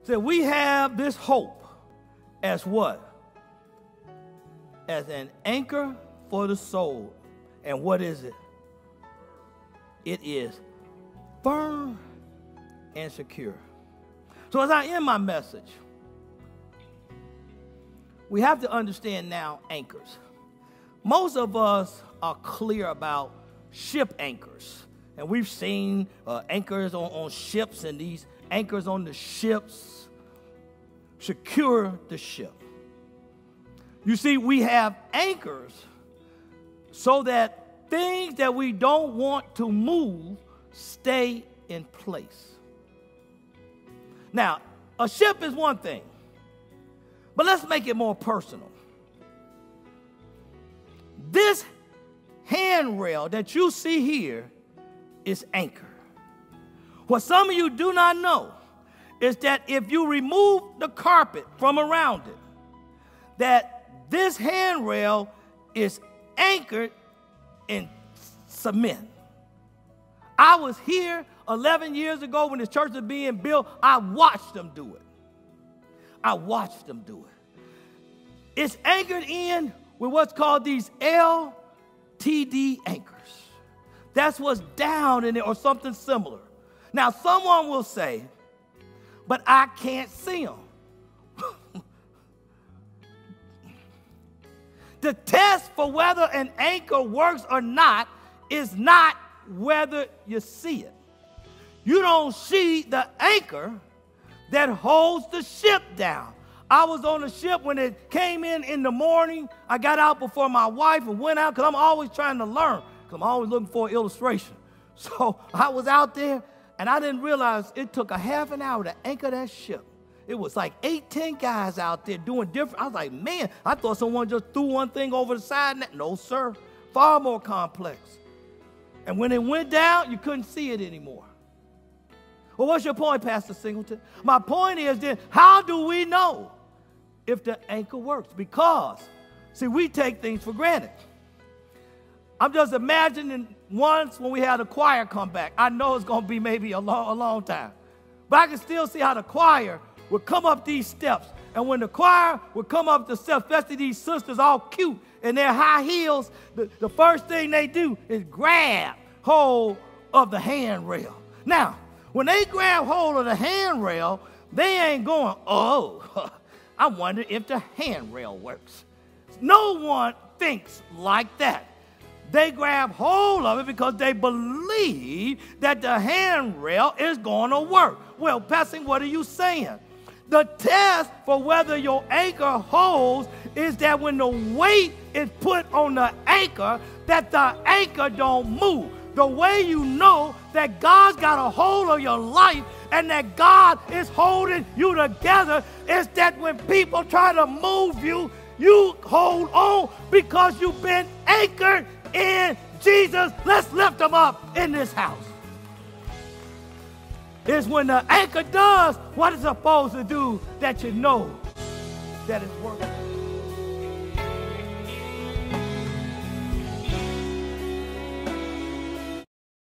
So we have this hope as what? As an anchor for the soul. And what is it? It is firm and secure. So as I end my message, we have to understand now anchors. Most of us are clear about ship anchors. And we've seen anchors on ships, and these anchors on the ships secure the ship. You see, we have anchors so that things that we don't want to move stay in place. Now, a ship is one thing, but let's make it more personal. This handrail that you see here is anchor. What some of you do not know is that if you remove the carpet from around it, that this handrail is anchored in cement. I was here 11 years ago when the church was being built. I watched them do it. I watched them do it. It's anchored in with what's called these LTD anchors. That's what's down in it or something similar. Now, someone will say, but I can't see them. The test for whether an anchor works or not is not whether you see it. You don't see the anchor that holds the ship down. I was on the ship when it came in the morning. I got out before my wife and went out because I'm always trying to learn, because I'm always looking for an illustration. So I was out there, and I didn't realize it took a half an hour to anchor that ship. It was like 8, 10 guys out there doing different. I was like, man, I thought someone just threw one thing over the side. No, sir. Far more complex. And when it went down, you couldn't see it anymore. Well, what's your point, Pastor Singleton? My point is then, how do we know if the anchor works? Because, see, we take things for granted. I'm just imagining once when we had a choir come back. I know it's going to be maybe a long time. But I can still see how the choir would come up these steps. And when the choir would come up the steps, especially these sisters all cute in their high heels, the first thing they do is grab hold of the handrail. Now, when they grab hold of the handrail, they ain't going, oh, I wonder if the handrail works. No one thinks like that. They grab hold of it because they believe that the handrail is going to work. Well, Pastor, what are you saying? The test for whether your anchor holds is that when the weight is put on the anchor, that the anchor don't move. The way you know that God's got a hold of your life and that God is holding you together is that when people try to move you, you hold on because you've been anchored in Jesus. Let's lift them up in this house. It's when the anchor does what it's supposed to do that you know that it's working.